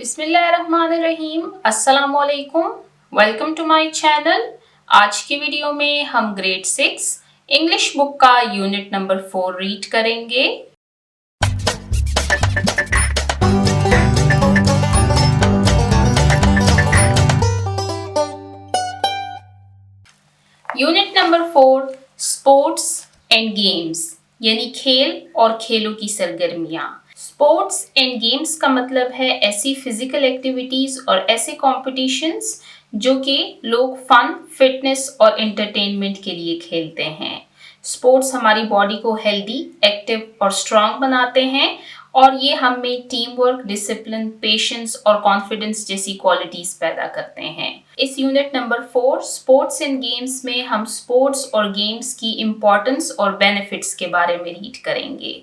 बिस्मिल्लाहिर्रहमानिर्रहीम, अस्सलामुअलैकुम। Welcome to my channel. आज की वीडियो में हम ग्रेड 6 इंग्लिश बुक का यूनिट नंबर 4 रीड करेंगे। Unit number 4 sports and games यानी खेल और खेलों की सरगर्मियां। स्पोर्ट्स एंड गेम्स का मतलब है ऐसी फिजिकल एक्टिविटीज और ऐसे कॉम्पिटिशन्स जो कि लोग फन, फिटनेस और एंटरटेनमेंट के लिए खेलते हैं। स्पोर्ट्स हमारी बॉडी को हेल्दी, एक्टिव और स्ट्रांग बनाते हैं और ये हम में टीम वर्क, डिसिप्लिन, पेशेंस और कॉन्फिडेंस जैसी क्वालिटीज पैदा करते हैं। इस unit number 4 sports and games में हम स्पोर्ट्स और गेम्स की इम्पोर्टेंस और बेनिफिट्स के बारे में रीड करेंगे।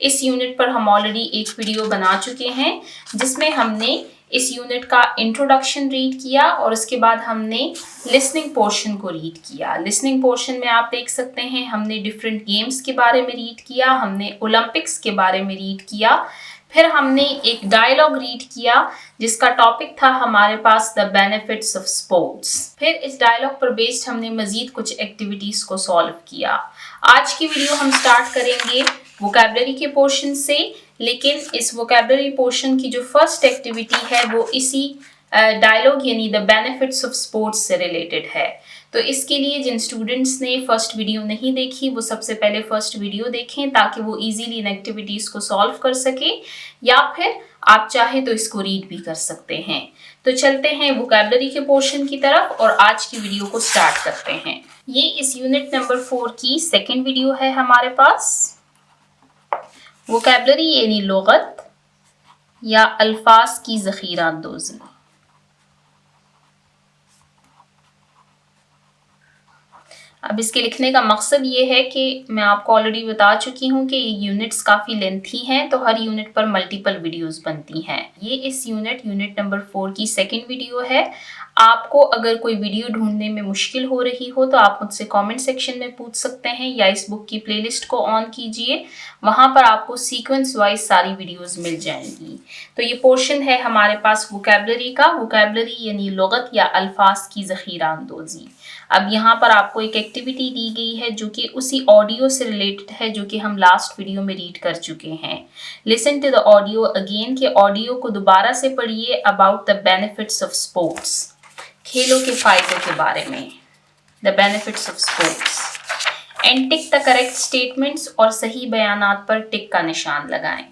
इस यूनिट पर हम ऑलरेडी एक वीडियो बना चुके हैं जिसमें हमने इस यूनिट का इंट्रोडक्शन रीड किया और उसके बाद हमने लिसनिंग पोर्शन को रीड किया। लिसनिंग पोर्शन में आप देख सकते हैं हमने डिफरेंट गेम्स के बारे में रीड किया, हमने ओलंपिक्स के बारे में रीड किया, फिर हमने एक डायलॉग रीड किया जिसका टॉपिक था हमारे पास द बेनिफिट्स ऑफ स्पोर्ट्स। फिर इस डायलॉग पर बेस्ड हमने मजीद कुछ एक्टिविटीज को सॉल्व किया। आज की वीडियो हम स्टार्ट करेंगे वोकैबुलरी के पोर्शन से, लेकिन इस वोकैबुलरी पोर्शन की जो फर्स्ट एक्टिविटी है वो इसी डायलॉग यानी द बेनिफिट्स ऑफ स्पोर्ट्स से रिलेटेड है। तो इसके लिए जिन स्टूडेंट्स ने फर्स्ट वीडियो नहीं देखी वो सबसे पहले फर्स्ट वीडियो देखें ताकि वो इजीली इन एक्टिविटीज को सॉल्व कर सके, या फिर आप चाहे तो इसको रीड भी कर सकते हैं। तो चलते हैं वोकैबुलरी के पोर्शन की तरफ और आज की वीडियो को स्टार्ट करते हैं। ये इस यूनिट नंबर 4 की सेकेंड वीडियो है हमारे पास। वोकैबुलरी यानी लुगत या अल्फाज की ज़ख़ीरा अंदोज़ी। अब इसके लिखने का मकसद ये है कि मैं आपको ऑलरेडी बता चुकी हूँ कि ये यूनिट्स काफ़ी लेंथी हैं, तो हर यूनिट पर मल्टीपल वीडियोस बनती हैं। ये इस यूनिट नंबर 4 की सेकंड वीडियो है। आपको अगर कोई वीडियो ढूंढने में मुश्किल हो रही हो तो आप मुझसे कमेंट सेक्शन में पूछ सकते हैं या इस बुक की प्लेलिस्ट को ऑन कीजिए, वहाँ पर आपको सीक्वेंस वाइज सारी वीडियोस मिल जाएंगी। तो ये पोर्शन है हमारे पास वोकैबुलरी का। वोकैबुलरी यानी लुगत या अल्फाज की ज़ख़ीरा अंदोज़ी। अब यहाँ पर आपको एक एक्टिविटी दी गई है जो कि उसी ऑडियो से रिलेटेड है जो कि हम लास्ट वीडियो में रीड कर चुके हैं। Listen to the audio again के ऑडियो को दोबारा से पढ़िए about the benefits of sports, खेलों के फायदे के बारे में, the benefits of sports, and tick the correct statements और सही बयानात पर टिक का निशान लगाएं।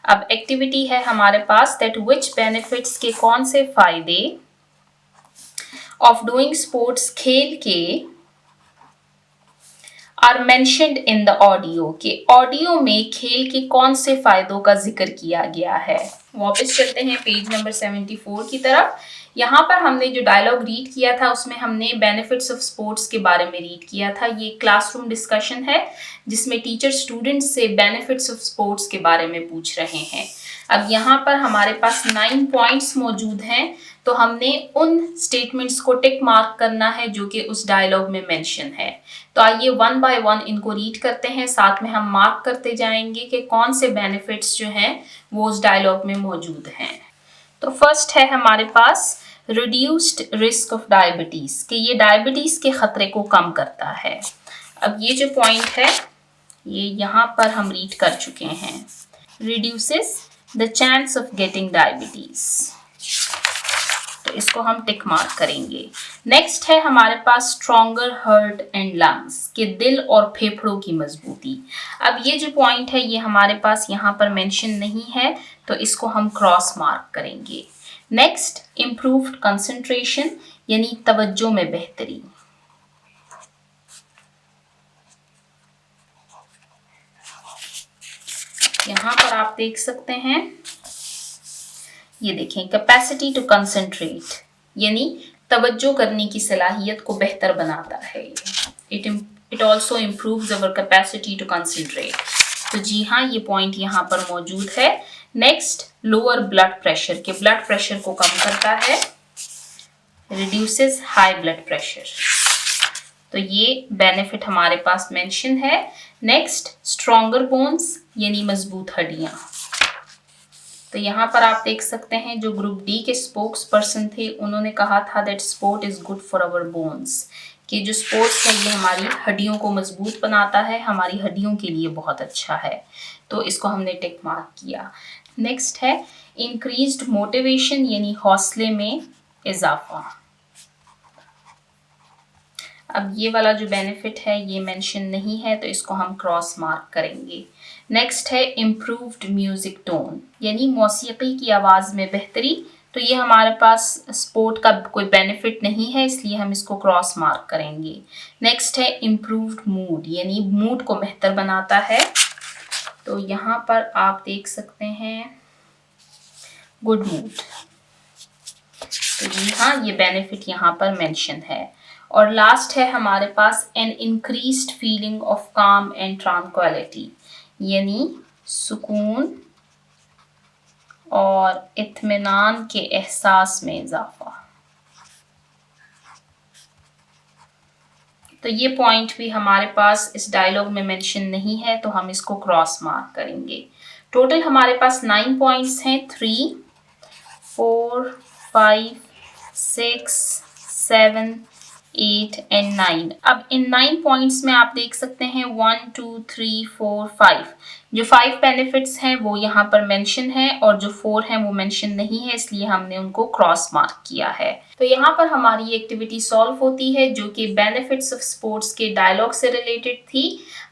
अब एक्टिविटी है हमारे पास दैट विच बेनिफिट्स के कौन से फायदे ऑफ डूइंग स्पोर्ट्स खेल के are mentioned in the audio के ऑडियो में खेल के कौन से फायदों का जिक्र किया गया है। वापस चलते हैं पेज नंबर 74 की तरफ। यहाँ पर हमने जो डायलॉग रीड किया था उसमें हमने बेनिफिट्स ऑफ स्पोर्ट्स के बारे में रीड किया था। ये क्लासरूम डिस्कशन है जिसमें टीचर स्टूडेंट्स से बेनिफिट्स ऑफ स्पोर्ट्स के बारे में पूछ रहे हैं। अब यहाँ पर हमारे पास 9 पॉइंट्स मौजूद हैं, तो हमने उन स्टेटमेंट्स को टिक मार्क करना है जो कि उस डायलॉग में मेंशन है। तो आइए वन बाय वन इनको रीड करते हैं, साथ में हम मार्क करते जाएंगे कि कौन से बेनिफिट्स जो हैं वो उस डायलॉग में मौजूद हैं। तो फर्स्ट है हमारे पास रिड्यूस्ड रिस्क ऑफ डायबिटीज़, कि ये डायबिटीज़ के ख़तरे को कम करता है। अब ये जो पॉइंट है ये यहाँ पर हम रीड कर चुके हैं, reduces the chance of getting diabetes, तो इसको हम टिक मार्क करेंगे। नेक्स्ट है हमारे पास स्ट्रॉन्गर हार्ट एंड लंग्स, के दिल और फेफड़ों की मजबूती। अब ये जो पॉइंट है ये हमारे पास यहाँ पर मेंशन नहीं है, तो इसको हम क्रॉस मार्क करेंगे। नेक्स्ट इम्प्रूव्ड कंसंट्रेशन यानी तवज्जो में बेहतरी। यहाँ पर आप देख सकते हैं, ये देखें कैपेसिटी टू कंसंट्रेट यानी तवज्जो करने की सलाहियत को बेहतर बनाता है। It also improves our capacity to concentrate. तो जी हाँ, ये पॉइंट यहाँ पर मौजूद है। नेक्स्ट लोअर ब्लड प्रेशर, के ब्लड प्रेशर को कम करता है, रिड्यूसेस हाई ब्लड प्रेशर, तो ये बेनिफिट हमारे पास मेंशन है। नेक्स्ट स्ट्रॉन्गर बोन्स यानी मजबूत हड्डियाँ। तो यहाँ पर आप देख सकते हैं जो ग्रुप डी के स्पोक्स पर्सन थे उन्होंने कहा था that sport is good for our bones, कि जो स्पोर्ट्स है ये हमारी हड्डियों को मजबूत बनाता है, हमारी हड्डियों के लिए बहुत अच्छा है। तो इसको हमने टिक मार्क किया। नेक्स्ट है इंक्रीज्ड मोटिवेशन यानी हौसले में इजाफा। अब ये वाला जो बेनिफिट है ये मेंशन नहीं है तो इसको हम क्रॉस मार्क करेंगे। नेक्स्ट है इम्प्रूव्ड म्यूजिक टोन यानी मौसीकी की आवाज़ में बेहतरी। तो ये हमारे पास स्पोर्ट का कोई बेनिफिट नहीं है इसलिए हम इसको क्रॉस मार्क करेंगे। नेक्स्ट है इम्प्रूव्ड मूड यानी मूड को बेहतर बनाता है। तो यहाँ पर आप देख सकते हैं गुड मूड। तो जी हाँ, ये बेनिफिट यहाँ पर मेंशन है। और लास्ट है हमारे पास एन इंक्रीज्ड फीलिंग ऑफ काम एंड ट्रांक्विलिटी यानी सुकून और इत्मीनान के एहसास में इजाफा। तो ये पॉइंट भी हमारे पास इस डायलॉग में मेंशन नहीं है तो हम इसको क्रॉस मार्क करेंगे। टोटल हमारे पास 9 पॉइंट्स हैं, 3, 4, 5, 6, 7, 8 एंड 9। अब इन 9 पॉइंट्स में आप देख सकते हैं 1, 2, 3, 4, 5 जो 5 बेनिफिट्स हैं वो यहाँ पर मेंशन है और जो 4 हैं वो मेंशन नहीं है इसलिए हमने उनको क्रॉस मार्क किया है। तो यहाँ पर हमारी एक्टिविटी सॉल्व होती है जो कि बेनिफिट्स ऑफ स्पोर्ट्स के डायलॉग से रिलेटेड थी।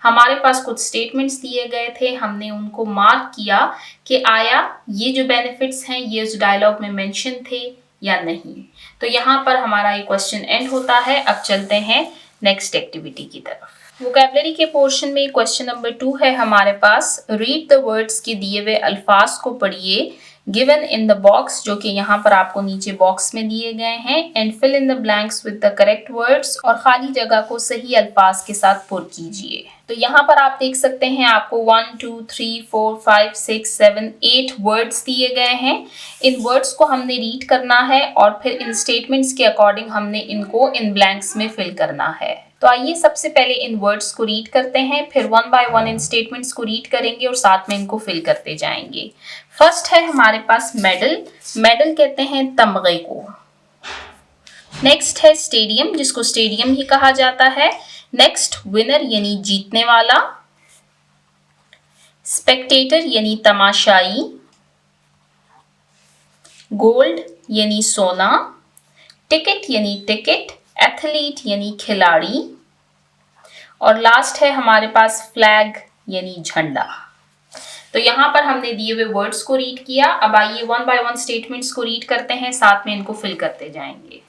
हमारे पास कुछ स्टेटमेंट्स दिए गए थे, हमने उनको मार्क किया कि आया ये जो बेनिफिट्स हैं ये उस डायलॉग में मेंशन थे या नहीं। तो यहाँ पर हमारा ये क्वेश्चन एंड होता है। अब चलते हैं नेक्स्ट एक्टिविटी की तरफ। वोकैबुलरी के पोर्शन में क्वेश्चन नंबर 2 है हमारे पास, रीड द वर्ड्स के दिए हुए अल्फाज को पढ़िए गिवन इन द बॉक्स, जो कि यहाँ पर आपको नीचे बॉक्स में दिए गए हैं, and fill in the blanks with the correct words, और खाली जगह को सही अल्फाज के साथ पुर कीजिए। तो यहाँ पर आप देख सकते हैं आपको 1, 2, 3, 4, 5, 6, 7, 8 वर्ड्स दिए गए हैं। इन वर्ड्स को हमने रीड करना है और फिर इन स्टेटमेंट्स के अकॉर्डिंग हमने इनको इन ब्लैंक्स में फिल करना है। तो आइए सबसे पहले इन वर्ड्स को रीड करते हैं, फिर 1 बाय 1 इन स्टेटमेंट्स को रीड करेंगे और साथ में इनको फिल करते जाएंगे। फर्स्ट है हमारे पास मेडल। मेडल कहते हैं तमगे को। नेक्स्ट है स्टेडियम, जिसको स्टेडियम ही कहा जाता है। नेक्स्ट विनर यानी जीतने वाला। स्पेक्टेटर यानी तमाशाई। गोल्ड यानी सोना। टिकट यानी टिकट। एथलीट यानी खिलाड़ी। और लास्ट है हमारे पास फ्लैग यानी झंडा। तो यहाँ पर हमने दिए हुए वर्ड्स को रीड किया। अब आइए 1 बाय 1 स्टेटमेंट्स को रीड करते हैं, साथ में इनको फिल करते जाएंगे।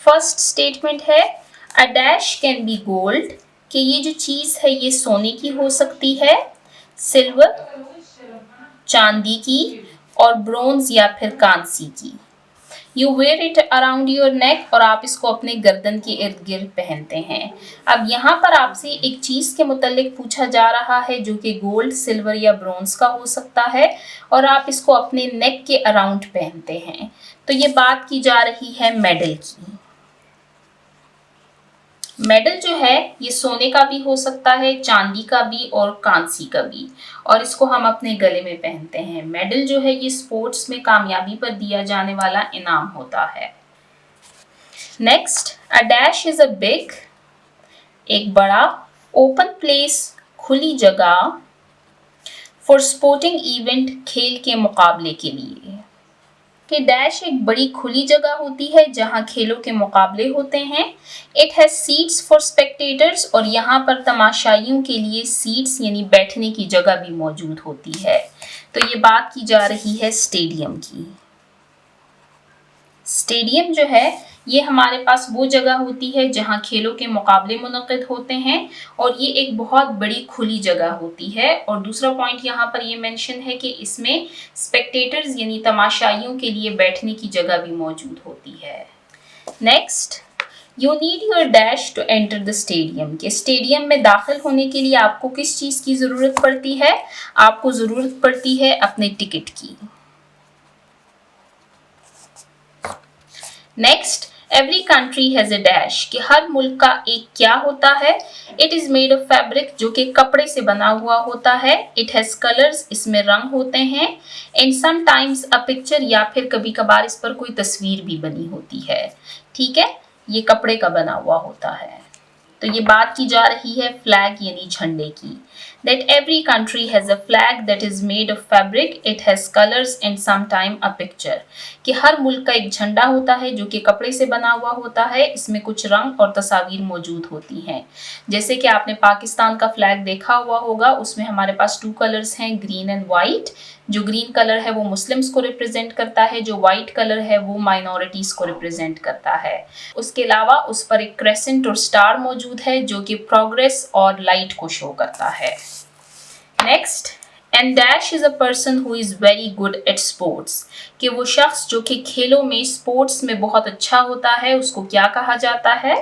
फर्स्ट स्टेटमेंट है a dash can be gold, कि ये जो चीज है ये सोने की हो सकती है, सिल्वर चांदी की, और ब्रोंज या फिर कांसी की। You wear it around your neck, और आप इसको अपने गर्दन के इर्द गिर्द पहनते हैं। अब यहाँ पर आपसे एक चीज़ के मुतालिक पूछा जा रहा है जो कि गोल्ड, सिल्वर या ब्रोंज का हो सकता है, और आप इसको अपने नेक के अराउंड पहनते हैं। तो ये बात की जा रही है मेडल की। मेडल जो है ये सोने का भी हो सकता है, चांदी का भी और कांसी का भी, और इसको हम अपने गले में पहनते हैं। मेडल जो है ये स्पोर्ट्स में कामयाबी पर दिया जाने वाला इनाम होता है। Next, a dash is a big, एक बड़ा, ओपन प्लेस खुली जगह, फॉर स्पोर्टिंग इवेंट खेल के मुकाबले के लिए। कि डैश एक बड़ी खुली जगह होती है जहां खेलों के मुकाबले होते हैं। It has seats for spectators, और यहाँ पर तमाशाइयों के लिए सीट्स यानी बैठने की जगह भी मौजूद होती है। तो ये बात की जा रही है स्टेडियम की। स्टेडियम जो है ये हमारे पास वो जगह होती है जहां खेलों के मुकाबले मुनक़िद होते हैं, और ये एक बहुत बड़ी खुली जगह होती है। और दूसरा पॉइंट यहाँ पर ये मेंशन है कि इसमें स्पेक्टेटर्स यानी तमाशाइयों के लिए बैठने की जगह भी मौजूद होती है। Next, you need your dash to enter the stadium, के स्टेडियम में दाखिल होने के लिए आपको किस चीज़ की ज़रूरत पड़ती है? आपको ज़रूरत पड़ती है अपने टिकट की। Next, every country has a dash कि हर मुल्क का एक क्या होता है. It is made of fabric जो कि कपड़े से बना हुआ होता है. इट हैज कलर्स इसमें रंग होते हैं. एंड समटाइम्स अ पिक्चर या फिर कभी कभार इस पर कोई तस्वीर भी बनी होती है. ठीक है, ये कपड़े का बना हुआ होता है. तो ये बात की जा रही है फ्लैग यानी झंडे की. That every country has a flag that is made of fabric, it has colors and sometime a picture. कि हर मुल्क का एक झंडा होता है जो कि कपड़े से बना हुआ होता है. इसमें कुछ रंग और तस्वीर मौजूद होती हैं. जैसे कि आपने पाकिस्तान का फ्लैग देखा हुआ होगा, उसमें हमारे पास 2 कलर्स हैं, ग्रीन एंड व्हाइट. जो ग्रीन कलर है वो मुस्लिम्स को रिप्रेजेंट करता है, जो व्हाइट कलर है वो माइनॉरिटीज को रिप्रेजेंट करता है. उसके अलावा उस पर एक क्रेसेंट और स्टार मौजूद है जो कि प्रोग्रेस और लाइट को शो करता है. Next, and dash is a person who is very good at sports कि वो शख्स जो कि खेलों में स्पोर्ट्स में बहुत अच्छा होता है, उसको क्या कहा जाता है?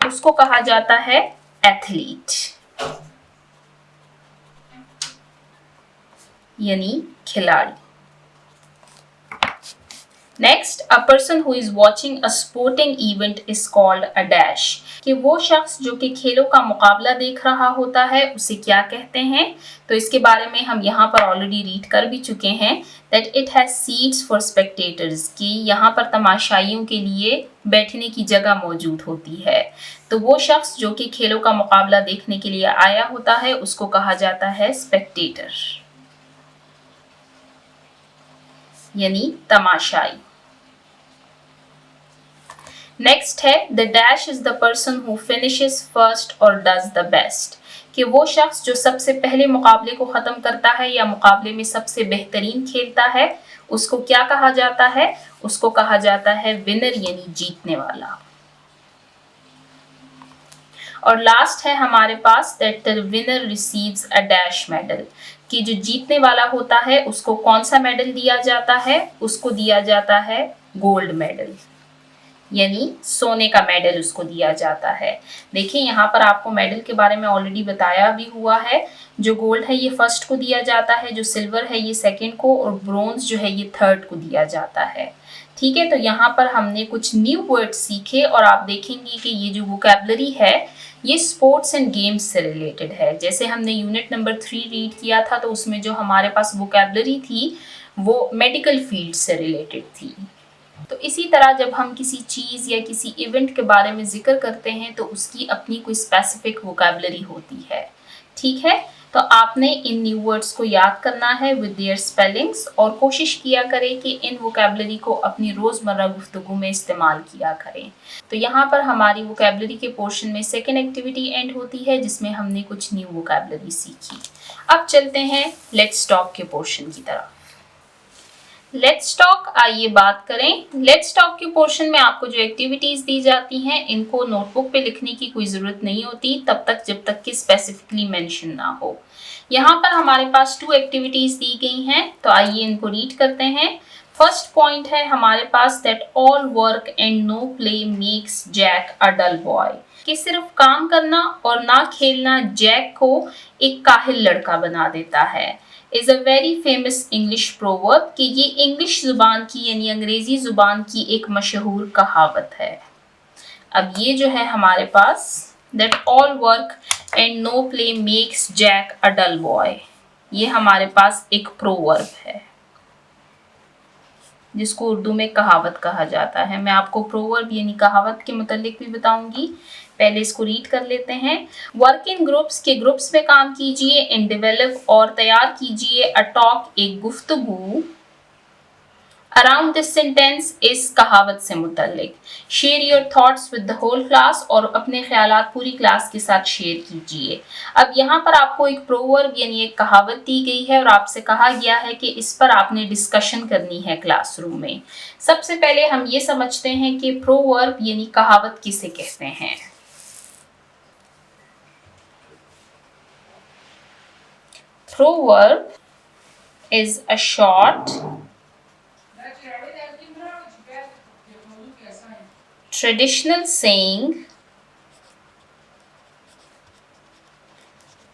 उसको कहा जाता है एथलीट यानी खिलाड़ी. Next, a person who is watching a sporting event is called a dash कि वो शख्स जो कि खेलों का मुकाबला देख रहा होता है उसे क्या कहते हैं? तो इसके बारे में हम यहाँ पर ऑलरेडी रीड कर भी चुके हैं. That it has seats for spectators कि यहाँ पर तमाशाइयों के लिए बैठने की जगह मौजूद होती है. तो वो शख्स जो कि खेलों का मुकाबला देखने के लिए आया होता है उसको कहा जाता है स्पेक्टेटर यानी तमाशाई. नेक्स्ट है the dash is the person who finishes first और डज द बेस्ट कि वो शख्स जो सबसे पहले मुकाबले को खत्म करता है या मुकाबले में सबसे बेहतरीन खेलता है उसको क्या कहा जाता है? उसको कहा जाता है विनर यानी जीतने वाला. और लास्ट है हमारे पास that the winner receives a dash medal कि जो जीतने वाला होता है उसको कौन सा मेडल दिया जाता है? उसको दिया जाता है गोल्ड मेडल यानी सोने का मेडल उसको दिया जाता है. देखिए यहाँ पर आपको मेडल के बारे में ऑलरेडी बताया भी हुआ है. जो गोल्ड है ये फर्स्ट को दिया जाता है, जो सिल्वर है ये सेकंड को और ब्रोंज जो है ये थर्ड को दिया जाता है. ठीक है, तो यहाँ पर हमने कुछ न्यू वर्ड सीखे और आप देखेंगे कि ये जो वोकैबुलरी है ये स्पोर्ट्स एंड गेम्स से रिलेटेड है. जैसे हमने यूनिट नंबर 3 रीड किया था तो उसमें जो हमारे पास वोकैबुलरी थी वो मेडिकल फील्ड से रिलेटेड थी. तो इसी तरह जब हम किसी चीज़ या किसी इवेंट के बारे में जिक्र करते हैं तो उसकी अपनी कोई स्पेसिफिक वोकैबुलरी होती है. ठीक है, तो आपने इन न्यू वर्ड्स को याद करना है विद देयर स्पेलिंग्स और कोशिश किया करें कि इन वोकैबुलरी को अपनी रोज़मर्रा गुफ्तगू में इस्तेमाल किया करें. तो यहाँ पर हमारी वोकैबुलरी के पोर्शन में सेकेंड एक्टिविटी एंड होती है जिसमें हमने कुछ न्यू वोकैबुलरी सीखी. अब चलते हैं लेट्स टॉक के पोर्शन की तरफ. लेट्स टॉक, आइए बात करें. लेट्स टॉक के पोर्शन में आपको जो एक्टिविटीज दी जाती हैं इनको नोटबुक पे लिखने की कोई ज़रूरत नहीं होती तब तक जब तक कि स्पेसिफिकली मेंशन ना हो. यहाँ पर हमारे पास 2 एक्टिविटीज दी गई हैं तो आइए इनको रीड करते हैं. फर्स्ट पॉइंट है हमारे पास that all work and no play makes Jack a dull boy कि सिर्फ काम करना और ना खेलना जैक को एक काहिल लड़का बना देता है. Is a very famous English proverb कि ये इंग्लिश जुबान की यानी अंग्रेजी जुबान की एक मशहूर कहावत है. अब ये जो है हमारे पास that all work and no play makes Jack a dull boy, ये हमारे पास एक प्रोवर्ब है जिसको उर्दू में कहावत कहा जाता है. मैं आपको प्रोवर्ब यानी कहावत के मुतालिक भी बताऊंगी. पहले इसको रीड कर लेते हैं. वर्क इन ग्रुप्स के ग्रुप्स में काम कीजिए. एंड डेवलप और तैयार कीजिए अ टॉक एक गुफ्तगू अराउंड दिस सेंटेंस इस कहावत से मुतालिक. Share your thoughts with the whole class और अपने ख्यालात पूरी क्लास के साथ शेयर कीजिए. अब यहाँ पर आपको एक प्रोवर्ब यानी एक कहावत दी गई है और आपसे कहा गया है कि इस पर आपने डिस्कशन करनी है क्लासरूम में. सबसे पहले हम ये समझते हैं कि प्रोवर्ब यानी कहावत किसे कहते हैं. Proverb is a short, traditional saying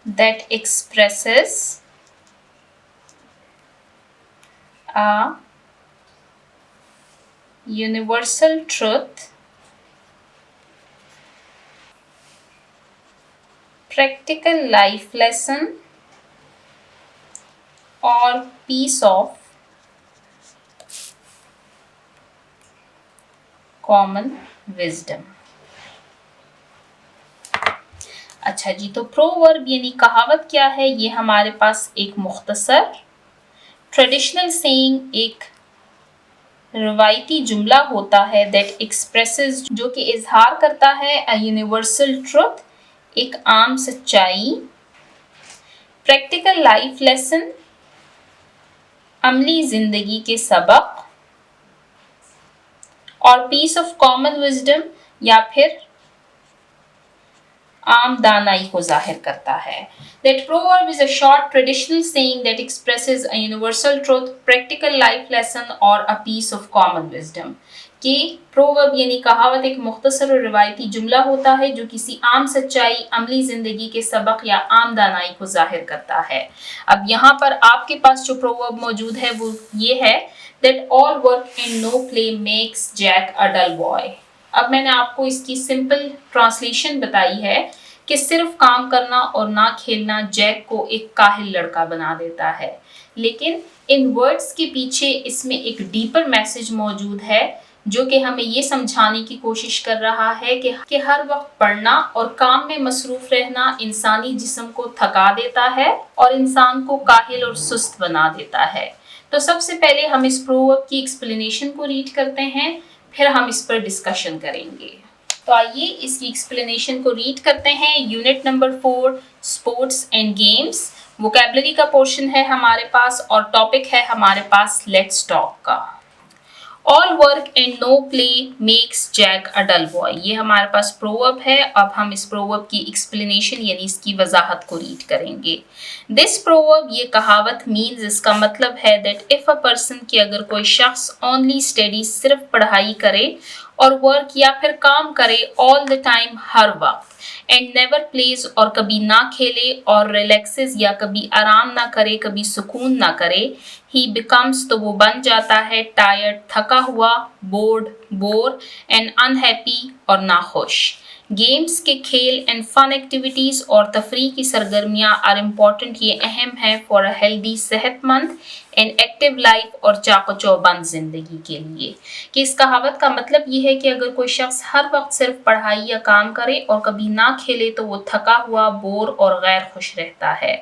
that expresses a universal truth practical life lesson or piece of common wisdom। अच्छा जी, तो प्रोवर्ब यानी कहावत क्या है? ये हमारे पास एक मुख्तसर ट्रेडिशनल सेइंग, एक रवायती जुमला होता है दैट एक्सप्रेसेस, जो कि इजहार करता है अ यूनिवर्सल ट्रुथ, एक आम सच्चाई। प्रैक्टिकल लाइफ लेसन, अमली जिंदगी के सबक। और पीस ऑफ कॉमन विजडम, या फिर आम दानाई को जाहिर करता है। That proverb is a short traditional saying that expresses a universal truth, practical life lesson or a piece of common wisdom। कि proverb यानी कहावत एक मुख्तसर और रिवायती जुमला होता है जो किसी आम सच्चाई, अमली जिंदगी के सबक या आम दानाई को जाहिर करता है। अब यहाँ पर आपके पास जो proverb मौजूद है वो ये है that all work and no play makes Jack a dull boy। अब मैंने आपको इसकी सिंपल ट्रांसलेशन बताई है कि सिर्फ काम करना और ना खेलना जैक को एक काहिल लड़का बना देता है, लेकिन इन वर्ड्स के पीछे इसमें एक डीपर मैसेज मौजूद है जो कि हमें ये समझाने की कोशिश कर रहा है कि हर वक्त पढ़ना और काम में मसरूफ रहना इंसानी जिस्म को थका देता है और इंसान को काहिल और सुस्त बना देता है। तो सबसे पहले हम इस प्रोवर्ब की एक्सप्लेनेशन को रीड करते हैं, फिर हम इस पर डिस्कशन करेंगे। तो आइए इसकी एक्सप्लेनेशन को रीड करते हैं। Unit number 4 sports and games, vocabulary का पोर्शन है हमारे पास और टॉपिक है हमारे पास लेट्स टॉक का। All work and no play makes Jack a dull boy, ये हमारे पास प्रोवर्ब है। अब हम इस प्रोवर्ब की एक्सप्लेनेशन यानी इसकी वजाहत को रीड करेंगे। दिस प्रोवर्ब, ये कहावत मीन्स, इसका मतलब है दैट इफ अ पर्सन, कि अगर कोई शख्स ओनली स्टडी, सिर्फ पढ़ाई करे, और वर्क या फिर काम करे ऑल द टाइम, हर वक्त, एंड नेवर प्लेज, और कभी ना खेले, और रिलैक्सेस, या कभी आराम ना करे, कभी सुकून ना करे, ही बिकम्स, तो वो बन जाता है, टायर्ड, थका हुआ, बोर्ड, बोर, एंड अनहैप्पी, और नाखुश। गेम्स के खेल एंड फन एक्टिविटीज़ और तफरीह की सरगर्मियाँ आर इम्पॉर्टेंट, ये अहम है फॉर अ हेल्दी, सेहतमंद एंड एक्टिव लाइफ, और चाको चौबंद ज़िंदगी के लिए। कि इस कहावत का मतलब ये है कि अगर कोई शख्स हर वक्त सिर्फ पढ़ाई या काम करे और कभी ना खेले तो वो थका हुआ, बोर और गैर खुश रहता है।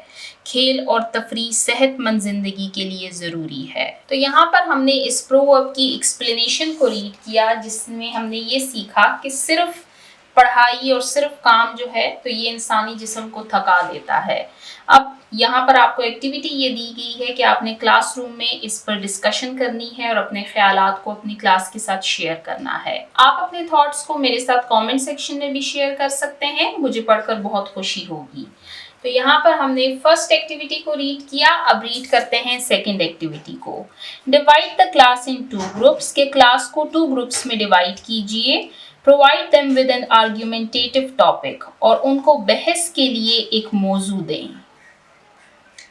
खेल और तफरीह सेहतमंद ज़िंदगी के लिए ज़रूरी है। तो यहाँ पर हमने इस प्रोवर्ब की एक्सप्लेनेशन को रीड किया जिसमें हमने ये सीखा कि सिर्फ पढ़ाई और सिर्फ काम जो है तो ये इंसानी जिस्म को थका देता है। अब यहाँ पर आपको एक्टिविटी ये दी गई है कि आपने क्लासरूम में इस पर डिस्कशन करनी है और अपने ख्यालात को अपनी क्लास के साथ शेयर करना है। आप अपने थॉट्स को मेरे साथ कमेंट सेक्शन में भी शेयर कर सकते हैं, मुझे पढ़कर बहुत खुशी होगी। तो यहाँ पर हमने फर्स्ट एक्टिविटी को रीड किया, अब रीड करते हैं सेकंड एक्टिविटी को। Divide the class in 2 groups, के क्लास को 2 ग्रुप्स में डिवाइड कीजिए। Provide them with an argumentative topic, और उनको बहस के लिए एक मौजू दें।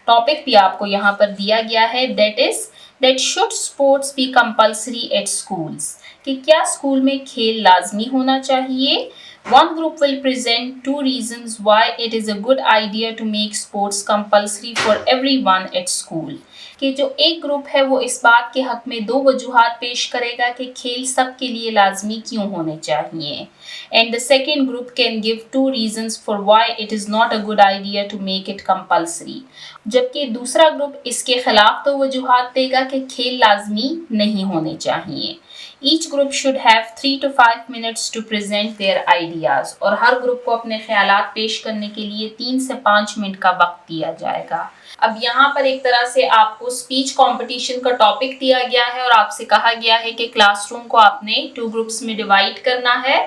टॉपिक भी आपको यहाँ पर दिया गया है, that should sports be compulsory at schools, कि क्या स्कूल में खेल लाजमी होना चाहिए। One group will present 2 reasons why it is a good idea to make sports compulsory for everyone at school, कि जो एक ग्रुप है वो इस बात के हक में 2 वजूहात पेश करेगा कि खेल सब के लिए लाजमी क्यों होने चाहिए। And the second group can give 2 reasons for why it is not a good idea to make it compulsory, जबकि दूसरा ग्रुप इसके खिलाफ 2 वजूहात देगा कि खेल लाजमी नहीं होने चाहिए। Each group should have 3 to 5 minutes to present their ideas, और हर ग्रुप को अपने ख्यालात पेश करने के लिए 3 से 5 मिनट का वक्त दिया जाएगा। अब यहाँ पर एक तरह से आपको स्पीच कंपटीशन का टॉपिक दिया गया है और आपसे कहा गया है कि क्लासरूम को आपने 2 ग्रुप्स में डिवाइड करना है।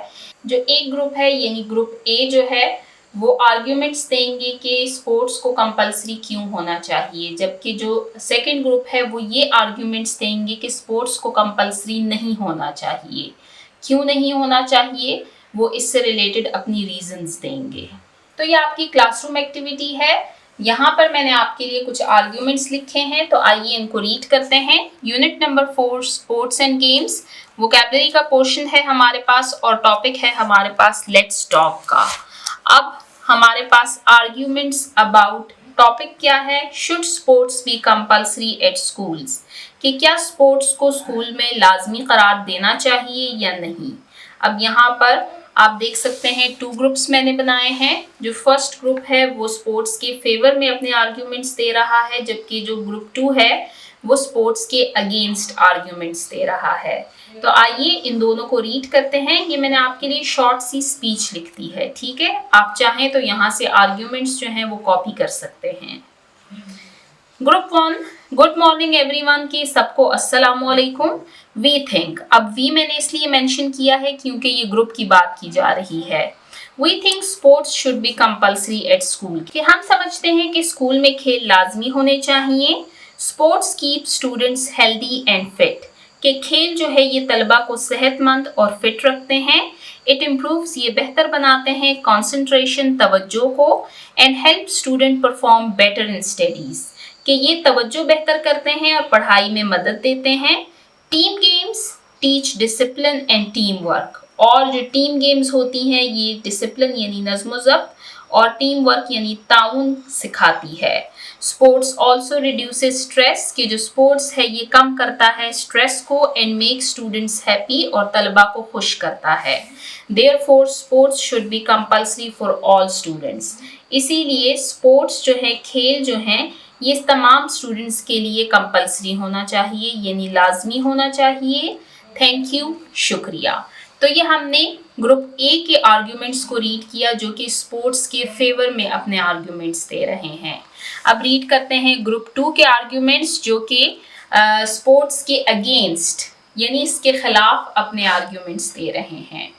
जो एक ग्रुप है यानी ग्रुप ए जो है वो आर्ग्यूमेंट्स देंगे कि स्पोर्ट्स को कंपलसरी क्यों होना चाहिए, जबकि जो सेकंड ग्रुप है वो ये आर्ग्यूमेंट्स देंगे कि स्पोर्ट्स को कंपलसरी नहीं होना चाहिए। क्यों नहीं होना चाहिए वो इससे रिलेटेड अपनी रीजंस देंगे। तो ये आपकी क्लासरूम एक्टिविटी है। यहाँ पर मैंने आपके लिए कुछ आर्ग्यूमेंट्स लिखे हैं, तो आइए इनको रीड करते हैं। Unit number 4 sports and games, vocabulary का पोर्शन है हमारे पास और टॉपिक है हमारे पास लेट्स टॉक का। अब हमारे पास आर्ग्यूमेंट्स अबाउट टॉपिक क्या है, should sports be compulsory at schools, कि क्या स्पोर्ट्स को स्कूल में लाजमी करार देना चाहिए या नहीं। अब यहाँ पर आप देख सकते हैं 2 ग्रुप्स मैंने बनाए हैं। जो फर्स्ट ग्रुप है वो स्पोर्ट्स के फेवर में अपने आर्ग्यूमेंट्स दे रहा है, जबकि जो ग्रुप 2 है वो स्पोर्ट्स के अगेंस्ट आर्ग्यूमेंट्स दे रहा है। तो आइए इन दोनों को रीड करते हैं। ये मैंने आपके लिए शॉर्ट सी स्पीच लिख दी है, ठीक है। आप चाहें तो यहाँ से आर्ग्यूमेंट्स जो हैं वो कॉपी कर सकते हैं। ग्रुप 1, गुड मॉर्निंग एवरीवन, की सबको अस्सलाम वालेकुम। वी थिंक, अब वी मैंने इसलिए मेंशन किया है क्योंकि ये ग्रुप की बात की जा रही है। We think sports should be compulsory at school, कि हम समझते हैं कि स्कूल में खेल लाजमी होने चाहिए। Sports keep students healthy and fit, कि खेल जो है ये तलबा को सेहतमंद और फिट रखते हैं। इट इम्प्रूव्स, ये बेहतर बनाते हैं कंसंट्रेशन, तवज्जो को, and help student perform better in studies, कि ये तवज्जो बेहतर करते हैं और पढ़ाई में मदद देते हैं। Team games teach discipline and team work, और जो टीम गेम्स होती हैं ये डिसिप्लिन यानी नज़्म ज़ब्त और टीम वर्क यानी ताउन सिखाती है। स्पोर्ट्स ऑल्सो रिड्यूसेस स्ट्रेस, कि जो स्पोर्ट्स है ये कम करता है स्ट्रेस को, एंड मेक स्टूडेंट्स हैप्पी, और तलबा को खुश करता है। Therefore sports should be compulsory for all students, इसीलिए स्पोर्ट्स जो है, खेल जो हैं, ये तमाम स्टूडेंट्स के लिए कंपल्सरी होना चाहिए, यानी लाजमी होना चाहिए। थैंक यू, शुक्रिया। तो ये हमने ग्रुप ए के आर्ग्यूमेंट्स को रीड किया जो कि स्पोर्ट्स के फेवर में अपने आर्ग्यूमेंट्स दे रहे हैं। अब रीड करते हैं ग्रुप 2 के आर्ग्यूमेंट्स जो कि स्पोर्ट्स के अगेंस्ट यानी इसके खिलाफ अपने आर्ग्यूमेंट्स दे रहे हैं।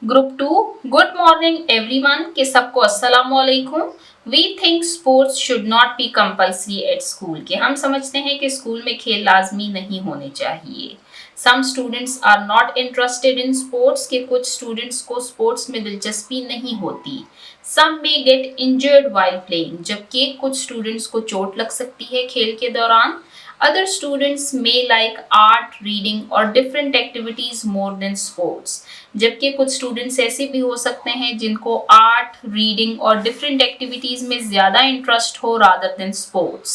ग्रुप 2, गुड मॉर्निंग एवरीवन, के सबको अस्सलाम वालेकुम। We think sports should not be compulsory at school, के हम समझते हैं कि स्कूल में खेल लाजमी नहीं होने चाहिए। Some students are not interested in sports, के कुछ स्टूडेंट्स को स्पोर्ट्स में दिलचस्पी नहीं होती। Some may get injured while playing, जबकि कुछ स्टूडेंट्स को चोट लग सकती है खेल के दौरान। Other students may like art, reading और different activities more than sports, जबकि कुछ स्टूडेंट्स ऐसे भी हो सकते हैं जिनको आर्ट, रीडिंग और डिफरेंट एक्टिविटीज में ज़्यादा इंटरेस्ट हो rather than sports.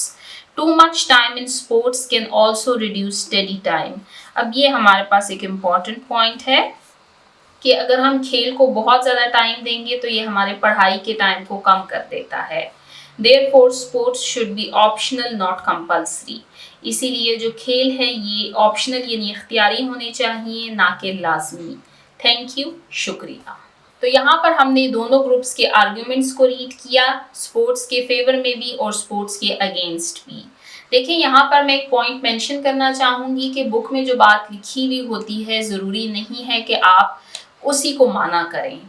Too much time in sports can also reduce study time. अब ये हमारे पास एक इम्पॉर्टेंट पॉइंट है कि अगर हम खेल को बहुत ज़्यादा टाइम देंगे तो ये हमारे पढ़ाई के टाइम को कम कर देता है। Therefore, sports should be optional, not compulsory. इसीलिए जो खेल है ये ऑप्शनल यानी इख्तियारी होने चाहिए, ना कि लाजमी। थैंक यू, शुक्रिया। तो यहाँ पर हमने दोनों ग्रुप्स के आर्ग्यूमेंट्स को रीड किया, स्पोर्ट्स के फेवर में भी और स्पोर्ट्स के अगेंस्ट भी। देखिए यहाँ पर मैं एक पॉइंट मेंशन करना चाहूँगी कि बुक में जो बात लिखी हुई होती है ज़रूरी नहीं है कि आप उसी को माना करें।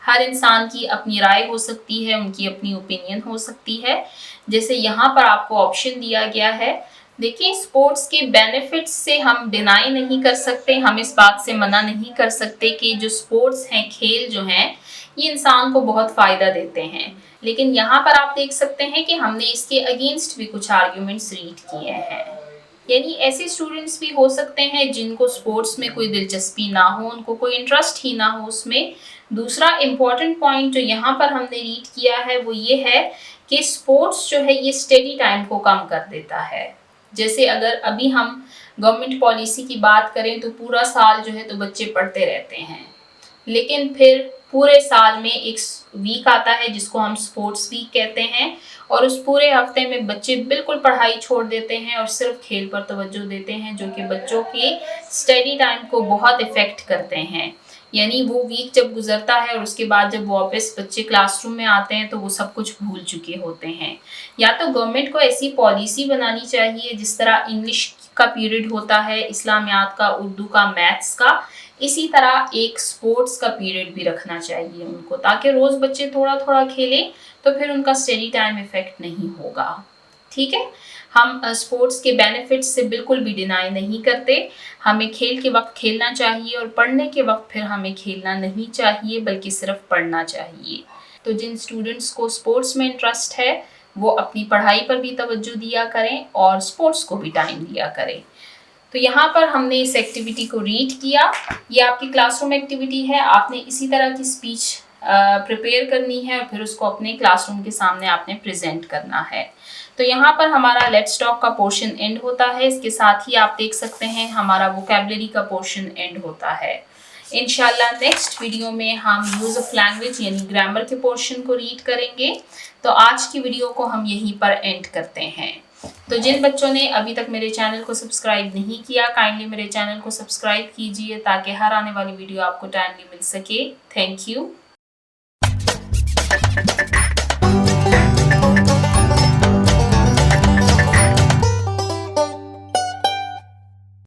हर इंसान की अपनी राय हो सकती है, उनकी अपनी ओपिनियन हो सकती है। जैसे यहाँ पर आपको ऑप्शन दिया गया है, देखिए स्पोर्ट्स के बेनिफिट्स से हम डिनाई नहीं कर सकते, हम इस बात से मना नहीं कर सकते कि जो स्पोर्ट्स हैं, खेल जो हैं, ये इंसान को बहुत फ़ायदा देते हैं। लेकिन यहाँ पर आप देख सकते हैं कि हमने इसके अगेंस्ट भी कुछ आर्ग्यूमेंट्स रीड किए हैं। यानी ऐसे स्टूडेंट्स भी हो सकते हैं जिनको स्पोर्ट्स में कोई दिलचस्पी ना हो, उनको कोई इंटरेस्ट ही ना हो उसमें। दूसरा इम्पॉर्टेंट पॉइंट जो यहाँ पर हमने रीड किया है वो ये है कि स्पोर्ट्स जो है ये स्टडी टाइम को कम कर देता है। जैसे अगर अभी हम गवर्नमेंट पॉलिसी की बात करें तो पूरा साल जो है तो बच्चे पढ़ते रहते हैं, लेकिन फिर पूरे साल में एक वीक आता है जिसको हम स्पोर्ट्स वीक कहते हैं, और उस पूरे हफ्ते में बच्चे बिल्कुल पढ़ाई छोड़ देते हैं और सिर्फ खेल पर तवज्जो देते हैं, जो कि बच्चों के स्टडी टाइम को बहुत इफ़ेक्ट करते हैं। यानी वो वीक जब गुजरता है और उसके बाद जब वापस बच्चे क्लासरूम में आते हैं तो वो सब कुछ भूल चुके होते हैं। या तो गवर्नमेंट को ऐसी पॉलिसी बनानी चाहिए जिस तरह इंग्लिश का पीरियड होता है, इस्लामियात का, उर्दू का, मैथ्स का, इसी तरह एक स्पोर्ट्स का पीरियड भी रखना चाहिए उनको, ताकि रोज़ बच्चे थोड़ा थोड़ा खेलें तो फिर उनका स्टडी टाइम इफेक्ट नहीं होगा। ठीक है, हम स्पोर्ट्स के बेनिफिट्स से बिल्कुल भी डिनाई नहीं करते। हमें खेल के वक्त खेलना चाहिए और पढ़ने के वक्त फिर हमें खेलना नहीं चाहिए बल्कि सिर्फ पढ़ना चाहिए। तो जिन स्टूडेंट्स को स्पोर्ट्स में इंटरेस्ट है वो अपनी पढ़ाई पर भी तवज्जो दिया करें और स्पोर्ट्स को भी टाइम दिया करें। तो यहाँ पर हमने इस एक्टिविटी को रीड किया। ये आपकी क्लासरूम एक्टिविटी है, आपने इसी तरह की स्पीच प्रिपेयर करनी है और फिर उसको अपने क्लासरूम के सामने आपने प्रेजेंट करना है। तो यहाँ पर हमारा लेट्स टॉक का पोर्शन एंड होता है। इसके साथ ही आप देख सकते हैं हमारा वोकैबुलरी का पोर्शन एंड होता है। इंशाल्लाह नेक्स्ट वीडियो में हम यूज ऑफ लैंग्वेज यानी ग्रामर के पोर्शन को रीड करेंगे। तो आज की वीडियो को हम यहीं पर एंड करते हैं। तो जिन बच्चों ने अभी तक मेरे चैनल को सब्सक्राइब नहीं किया, काइंडली मेरे चैनल को सब्सक्राइब कीजिए ताकि हर आने वाली वीडियो आपको टाइमली मिल सके। Thank you.